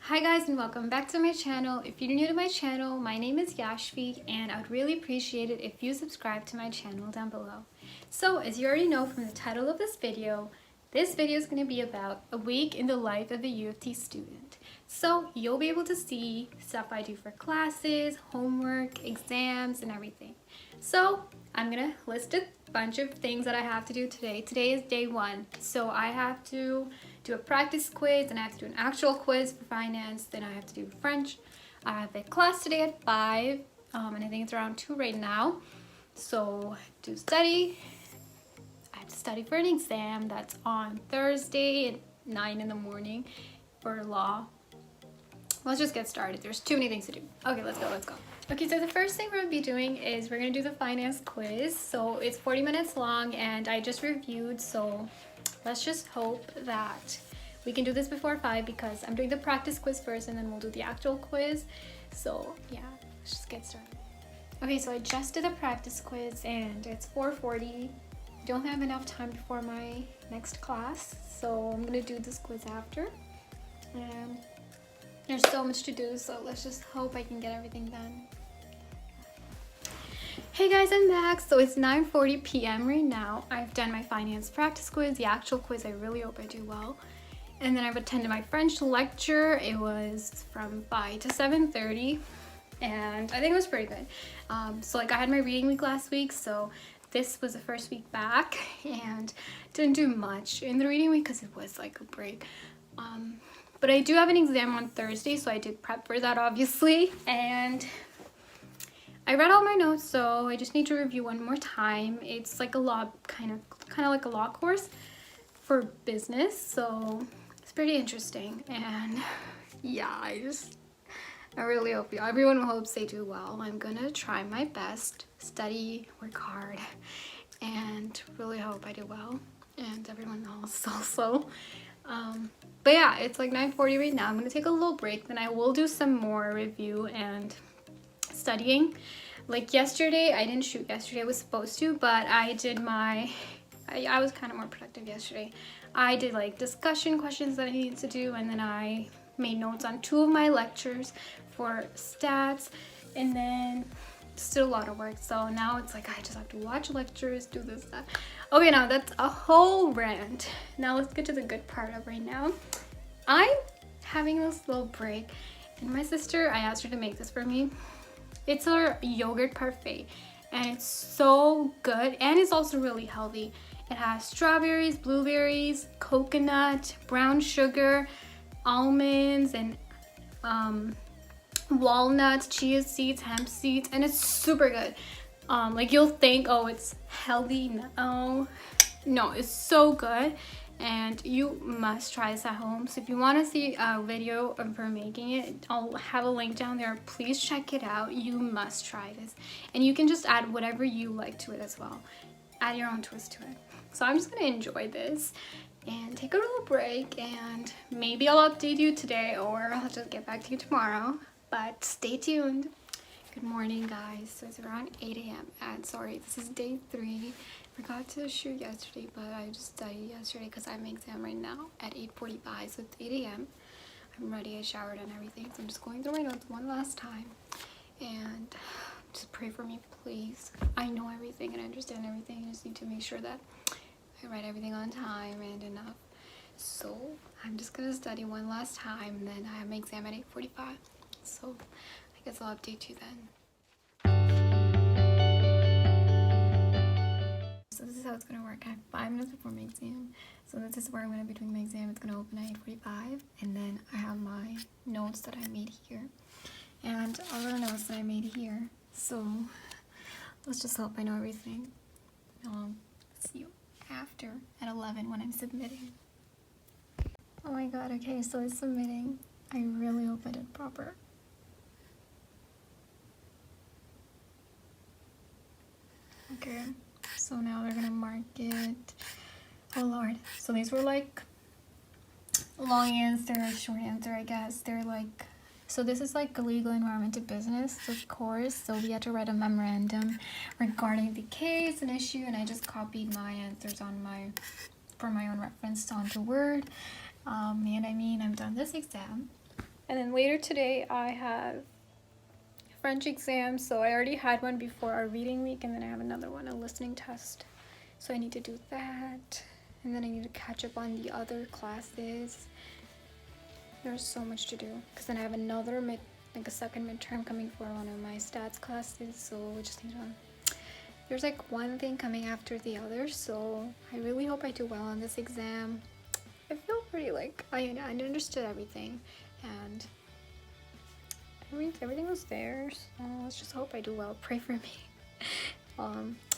Hi guys and welcome back to my channel. If you're new to my channel, my name is Yasvi and I would really appreciate it if you subscribe to my channel down below. So as you already know from the title of this video is going to be about a week in the life of a UofT student. So you'll be able to see stuff I do for classes, homework, exams, and everything. So I'm gonna list a bunch of things that I have to do today. Today is day one, so I have to do a practice quiz, and I have to do an actual quiz for finance, then I have to do French. I have a class today at 5, and I think it's around 2 right now. So to study, I have to study for an exam that's on Thursday at 9 in the morning for law. Let's just get started. There's too many things to do. Okay, let's go. Okay, so the first thing we're going to be doing is we're going to do the finance quiz. So it's 40 minutes long and I just reviewed, so let's just hope that we can do this before 5 because I'm doing the practice quiz first and then we'll do the actual quiz. So yeah, let's just get started. Okay, so I just did the practice quiz and it's 4:40. I don't have enough time before my next class, so I'm going to do this quiz after. And there's so much to do, so let's just hope I can get everything done. Hey guys, I'm back. So it's 9:40 p.m. right now. I've done my finance practice quiz, the actual quiz. I really hope I do well. And then I've attended my French lecture. It was from 5 to 7:30, and I think it was pretty good. So like I had my reading week last week, so this was the first week back, and didn't do much in the reading week because it was like a break. But I do have an exam on Thursday, so I did prep for that obviously, and I read all my notes, so I just need to review one more time. It's like a law, kind of like a law course for business, so it's pretty interesting. And yeah, I really hope everyone hopes they do well. I'm gonna try my best, study, work hard, and really hope I do well, and everyone else also. But yeah, it's like 9:40 right now. I'm gonna take a little break, then I will do some more review and studying. Like yesterday, I didn't shoot yesterday, I was supposed to, but I did I was kind of more productive yesterday. I did like discussion questions that I needed to do, and then I made notes on 2 of my lectures for stats, and then still a lot of work. So now it's like I just have to watch lectures, do this, that. Okay, now that's a whole rant. Now let's get to the good part of right now. I'm having this little break, and my sister, I asked her to make this for me. It's a yogurt parfait, and it's so good, and it's also really healthy. It has strawberries, blueberries, coconut, brown sugar, almonds, and walnuts, chia seeds, hemp seeds, and it's super good. Like you'll think, oh, it's healthy. No, it's so good, and you must try this at home. So if you want to see a video of her making it, I'll have a link down there. Please check it out. You must try this, and you can just add whatever you like to it as well. Add your own twist to it. So I'm just gonna enjoy this and take a little break, and maybe I'll update you today, or I'll just get back to you tomorrow, but stay tuned. Good morning guys. So it's around 8 a.m. and sorry, this is day 3. Forgot to shoot yesterday, but I just studied yesterday because I have an exam right now at 8:45, so it's 8 a.m. I'm ready, I showered and everything, so I'm just going through my notes one last time, and just pray for me, please. I know everything and I understand everything. I just need to make sure that I write everything on time and enough. So I'm just gonna study one last time, and then I have my exam at 8:45. So I guess I'll update you then. So this is how it's gonna work. I have 5 minutes before my exam. So this is where I'm gonna be doing my exam. It's gonna open at 8:45, and then I have my notes that I made here and other notes that I made here. So let's just hope I know everything. See you after at 11 when I'm submitting. Oh my god, okay, so it's submitting. I really hope I did proper. Okay, so now they're gonna mark it. Oh lord. So these were like long answer, short answer, I guess. They're like, so this is like a legal environment to business, of course. So we had to write a memorandum regarding the case and issue, and I just copied my answers for my own reference onto Word. And I mean, I've done this exam. And then later today I have French exam, so I already had one before our reading week, and then I have another one, a listening test. So I need to do that, and then I need to catch up on the other classes. There's so much to do, because then I have another a second midterm coming for one of my stats classes, so we just need to, there's like one thing coming after the other, so I really hope I do well on this exam. I feel pretty like I understood everything, and everything was there, so let's just hope I do well. Pray for me.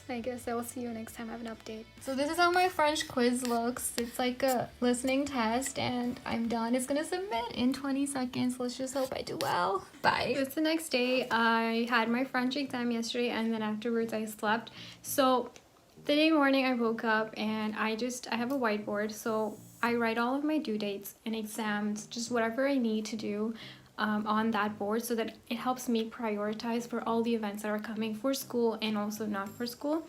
I guess I will see you next time I have an update. So this is how my French quiz looks. It's like a listening test, and I'm done. It's gonna submit in 20 seconds. Let's just hope I do well. Bye. It's the next day. I had my French exam yesterday, and then afterwards I slept. So the day morning I woke up, and I have a whiteboard, so I write all of my due dates and exams, just whatever I need to do on that board, so that it helps me prioritize for all the events that are coming for school and also not for school.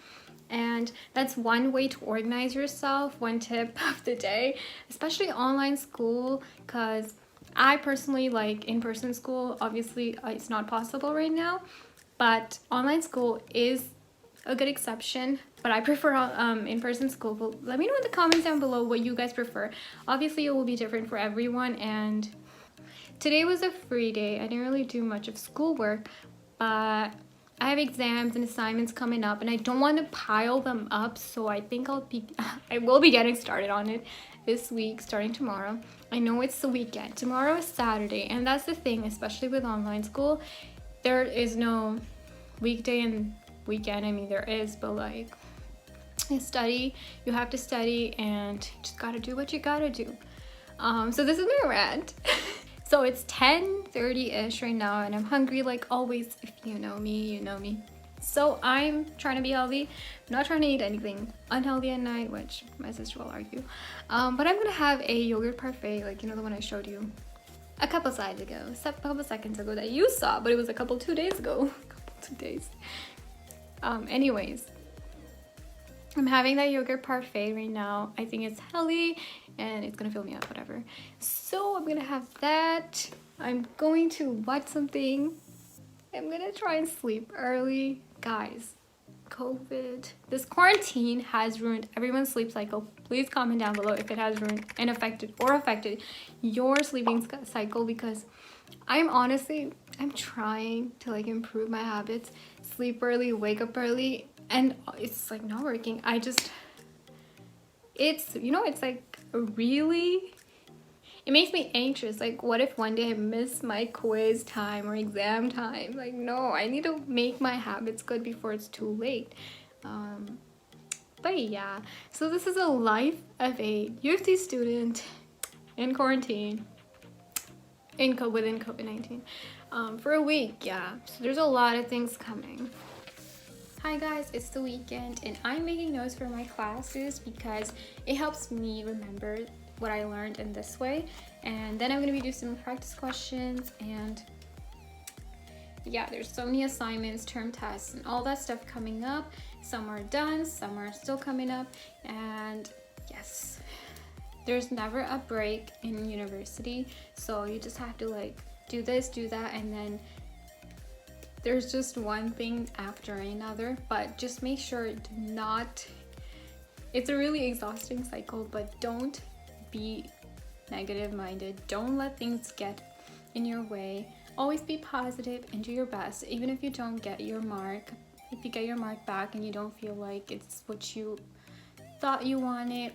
And that's one way to organize yourself, one tip of the day, especially online school, because I personally like in-person school. Obviously it's not possible right now, but online school is a good exception, but I prefer in-person school. But let me know in the comments down below what you guys prefer. Obviously it will be different for everyone, and today was a free day. I didn't really do much of schoolwork, but I have exams and assignments coming up, and I don't want to pile them up, so I think I will be getting started on it this week, starting tomorrow. I know it's the weekend. Tomorrow is Saturday, and that's the thing, especially with online school. There is no weekday and weekend. I mean, there is, but like, you have to study, and you just gotta do what you gotta do. So this is my rant. So it's 10:30-ish right now, and I'm hungry like always. If you know me, you know me. So I'm trying to be healthy. I'm not trying to eat anything unhealthy at night, which my sister will argue. But I'm gonna have a yogurt parfait, like, you know, the one I showed you a couple seconds ago that you saw, but it was 2 days ago. 2 days. Anyways, I'm having that yogurt parfait right now. I think it's healthy and it's gonna fill me up, whatever. So I'm gonna have that. I'm going to watch something. I'm gonna try and sleep early. Guys, COVID, this quarantine has ruined everyone's sleep cycle. Please comment down below if it has ruined and affected your sleeping cycle, because I'm trying to like improve my habits, sleep early, wake up early, and it's like not working. It's like really, it makes me anxious. Like, what if one day I miss my quiz time or exam time? Like, no, I need to make my habits good before it's too late. But yeah, so this is a life of a UofT student in quarantine within COVID-19 for a week. Yeah, so there's a lot of things coming. Hi guys, it's the weekend, and I'm making notes for my classes because it helps me remember what I learned in this way. And then I'm going to be doing some practice questions, and yeah, there's so many assignments, term tests, and all that stuff coming up. Some are done, some are still coming up, and yes, there's never a break in university, so you just have to like do this, do that, and then there's just one thing after another. But just make sure it's a really exhausting cycle, but don't be negative minded. Don't let things get in your way. Always be positive and do your best. Even if you don't get your mark, if you get your mark back and you don't feel like it's what you thought you wanted,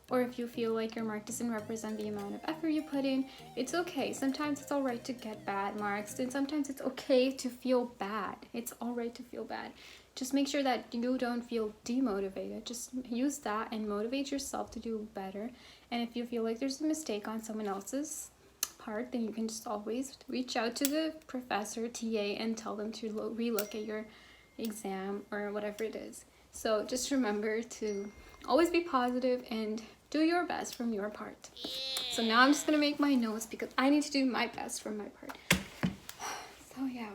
or if you feel like your mark doesn't represent the amount of effort you put in, it's okay. Sometimes it's all right to get bad marks, and sometimes it's okay to feel bad. It's all right to feel bad. Just make sure that you don't feel demotivated. Just use that and motivate yourself to do better. And if you feel like there's a mistake on someone else's part, then you can just always reach out to the professor, TA, and tell them to relook at your exam or whatever it is. So just remember to always be positive and do your best from your part. So now I'm just gonna make my notes because I need to do my best from my part. So yeah,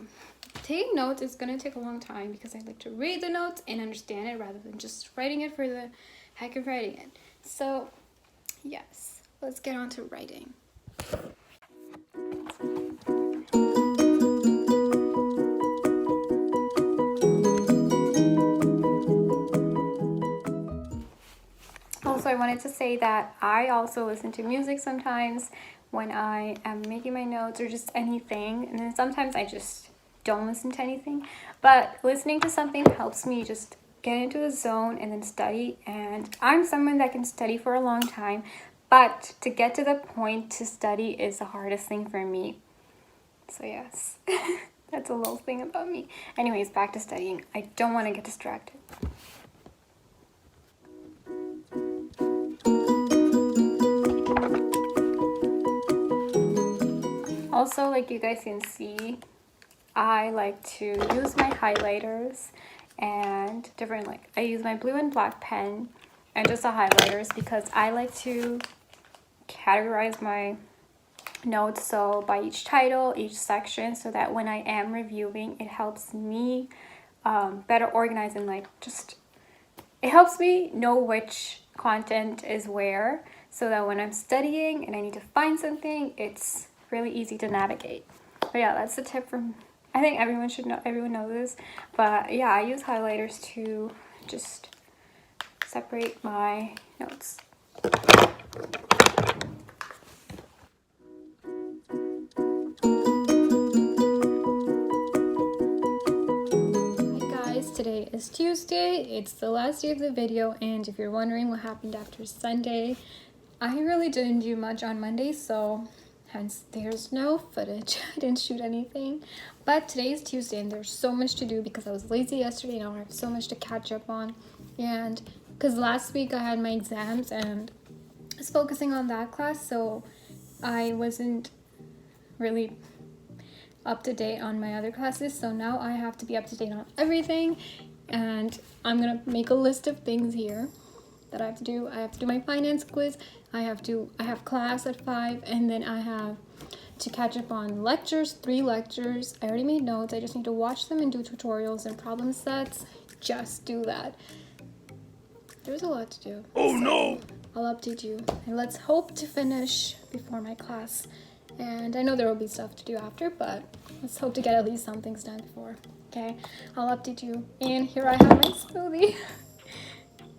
taking notes is gonna take a long time because I like to read the notes and understand it rather than just writing it for the heck of writing it. So yes, let's get on to writing. wanted to say that I also listen to music sometimes when I am making my notes or just anything. And then sometimes I just don't listen to anything. But listening to something helps me just get into the zone and then study. And I'm someone that can study for a long time, but to get to the point to study is the hardest thing for me. So yes, that's a little thing about me. Anyways, back to studying. I don't want to get distracted. Also, like you guys can see, I like to use my highlighters and different, like I use my blue and black pen and just the highlighters because I like to categorize my notes, so by each title, each section, so that when I am reviewing, it helps me better organize and like just it helps me know which content is where, so that when I'm studying and I need to find something, it's really easy to navigate. But yeah, that's the tip from, I think everyone should know, everyone knows this, but yeah, I use highlighters to just separate my notes. Today is Tuesday. It's the last day of the video, and if you're wondering what happened after Sunday, I really didn't do much on Monday, so hence there's no footage. I didn't shoot anything. But today is Tuesday and there's so much to do because I was lazy yesterday. Now I have so much to catch up on, and because last week I had my exams and I was focusing on that class, so I wasn't really up to date on my other classes. So now I have to be up to date on everything, and I'm gonna make a list of things here that I have to do. I have to do my finance quiz. I have class at 5, and then I have to catch up on lectures, 3 lectures. I already made notes. I just need to watch them and do tutorials and problem sets. Just do that. There's a lot to do. Oh no! I'll update you, and let's hope to finish before my class. And I know there will be stuff to do after, but let's hope to get at least some things done before. Okay, I'll update you. And here I have my smoothie.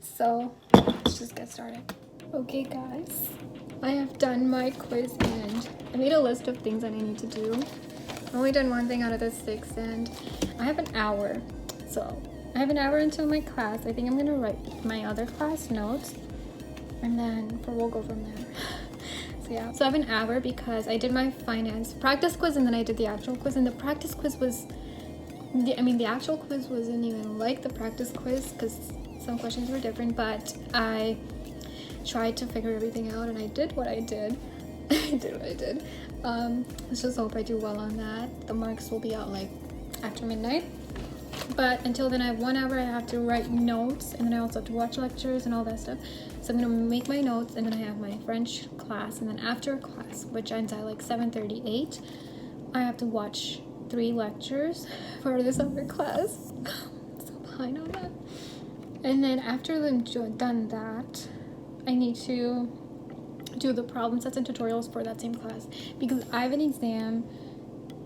So let's just get started. Okay guys, I have done my quiz and I made a list of things that I need to do. I've only done one thing out of the 6, and I have an hour. So I have an hour until my class. I think I'm gonna write my other class notes, and then we'll go from there. So yeah, so I have an hour because I did my finance practice quiz and then I did the actual quiz, and the practice quiz was, the actual quiz wasn't even like the practice quiz because some questions were different, but I tried to figure everything out and I did what I did. I did what I did. Let's just hope I do well on that. The marks will be out like after midnight. But until then, I have 1 hour. I have to write notes, and then I also have to watch lectures and all that stuff. So I'm gonna make my notes, and then I have my French class, and then after class, which ends at like 7:38, I have to watch 3 lectures for the summer class. I'm so behind on that. And then after I'm done that, I need to do the problem sets and tutorials for that same class because I have an exam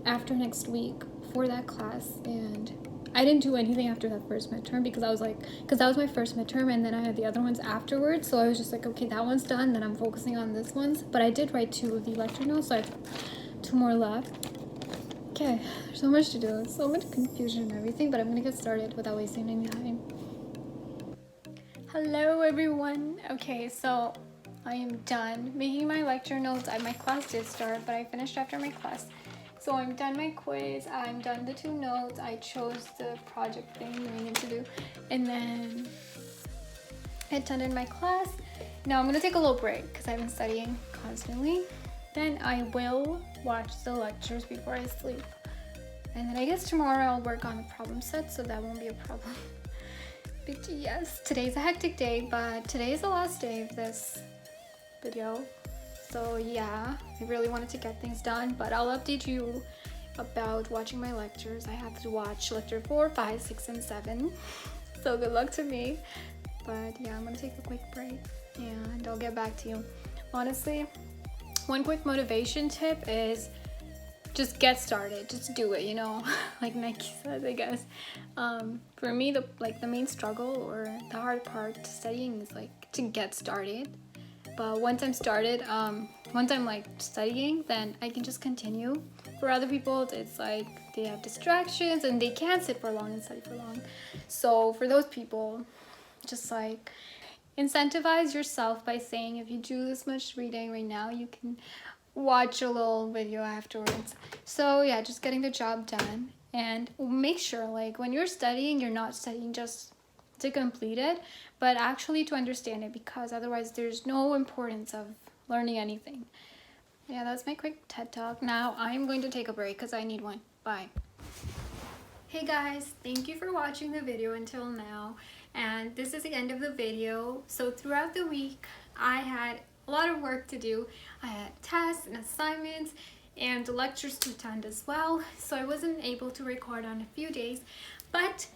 after next week for that class, and I didn't do anything after that first midterm because I was like, because that was my first midterm and then I had the other ones afterwards, so I was just like, okay, that one's done, then I'm focusing on this ones. But I did write 2 of the lecture notes, so I have 2 more left. Okay, there's so much to do, so much confusion and everything, but I'm gonna get started without wasting any time. Hello everyone. Okay, so I am done making my lecture notes. My class did start, but I finished after my class. So I'm done my quiz, I'm done the 2 notes, I chose the project thing we need to do, and then I attended my class. Now I'm gonna take a little break because I've been studying constantly. Then I will watch the lectures before I sleep. And then I guess tomorrow I'll work on the problem set, so that won't be a problem. But yes, today's a hectic day, but today is the last day of this video. So yeah, I really wanted to get things done, but I'll update you about watching my lectures. I have to watch lecture 4, 5, 6, and 7. So good luck to me. But yeah, I'm gonna take a quick break and I'll get back to you. Honestly, one quick motivation tip is just get started, just do it, you know, like Nike says, I guess. For me, the main struggle or the hard part to studying is like to get started. But once I'm started, once I'm like studying, then I can just continue. For other people, it's like they have distractions and they can't sit for long and study for long. So for those people, just like incentivize yourself by saying if you do this much reading right now, you can watch a little video afterwards. So yeah, just getting the job done, and make sure like when you're studying, you're not studying just to complete it, but actually to understand it, because otherwise there's no importance of learning anything. Yeah, that's my quick TED Talk. Now I'm going to take a break because I need one. Bye. Hey guys, thank you for watching the video until now, and this is the end of the video. So throughout the week I had a lot of work to do. I had tests and assignments and lectures to attend as well, so I wasn't able to record on a few days, but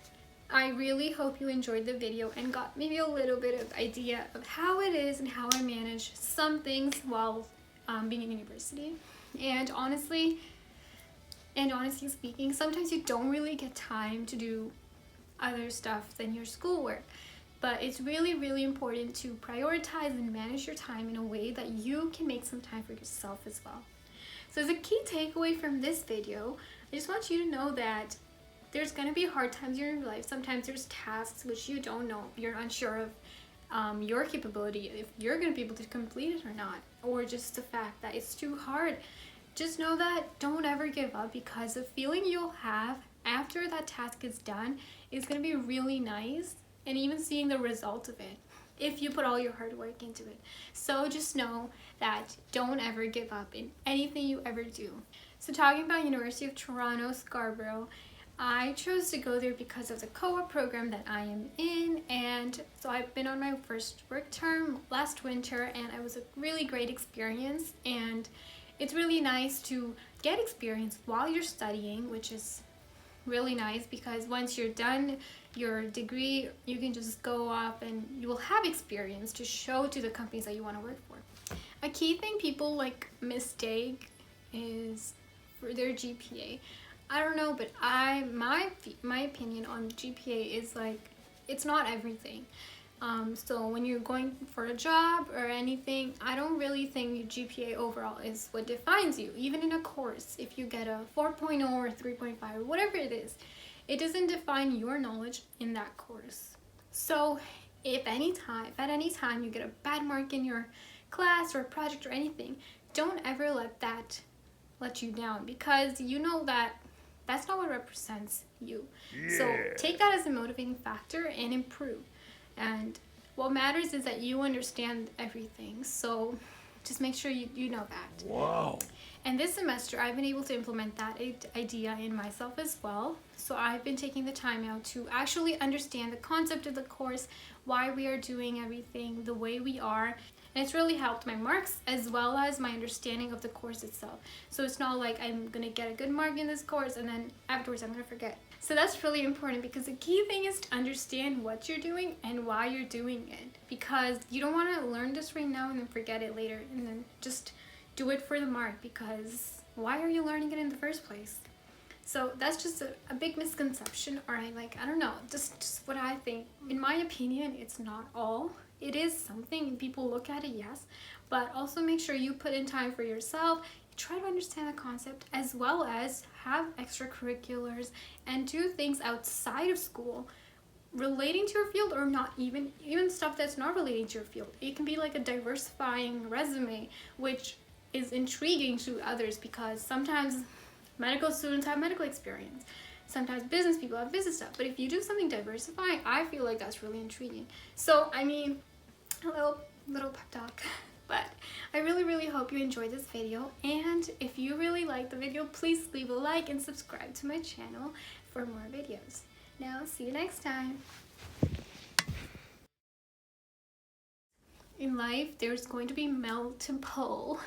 I really hope you enjoyed the video and got maybe a little bit of idea of how it is and how I manage some things while being in university. And honestly speaking, sometimes you don't really get time to do other stuff than your schoolwork. But it's really, really important to prioritize and manage your time in a way that you can make some time for yourself as well. So as a key takeaway from this video, I just want you to know that there's going to be hard times in your life. Sometimes there's tasks which you don't know, you're unsure of your capability, if you're going to be able to complete it or not, or just the fact that it's too hard. Just know that don't ever give up, because the feeling you'll have after that task is done is going to be really nice, and even seeing the result of it if you put all your hard work into it. So just know that don't ever give up in anything you ever do. So talking about University of Toronto, Scarborough, I chose to go there because of the co-op program that I am in, and so I've been on my first work term last winter, and it was a really great experience. And it's really nice to get experience while you're studying, which is really nice, because once you're done your degree, you can just go off and you will have experience to show to the companies that you want to work for. A key thing people like mistake is for their GPA. I don't know, but my opinion on GPA is like, it's not everything. So when you're going for a job or anything, I don't really think your GPA overall is what defines you. Even in a course, if you get a 4.0 or 3.5 or whatever it is, it doesn't define your knowledge in that course. So if at any time you get a bad mark in your class or a project or anything, don't ever let you down, because you know that that's not what represents you. Yeah. So take that as a motivating factor and improve. And what matters is that you understand everything. So just make sure you know that. Wow. And this semester, I've been able to implement that idea in myself as well. So I've been taking the time out to actually understand the concept of the course, why we are doing everything the way we are. And it's really helped my marks as well as my understanding of the course itself. So it's not like I'm going to get a good mark in this course and then afterwards I'm going to forget. So that's really important, because the key thing is to understand what you're doing and why you're doing it. Because you don't want to learn this right now and then forget it later, and then just do it for the mark, because why are you learning it in the first place? So that's just a big misconception, or I don't know, just what I think. In my opinion, it's not all. It is something, people look at it, yes, but also make sure you put in time for yourself. Try to understand the concept, as well as have extracurriculars and do things outside of school relating to your field, or not even stuff that's not relating to your field. It can be like a diversifying resume, which is intriguing to others, because sometimes medical students have medical experience. Sometimes business people have business stuff. But if you do something diversifying, I feel like that's really intriguing. So, I mean, a little pep talk. But I really, really hope you enjoyed this video. And if you really liked the video, please leave a like and subscribe to my channel for more videos. Now, see you next time. In life, there's going to be multiple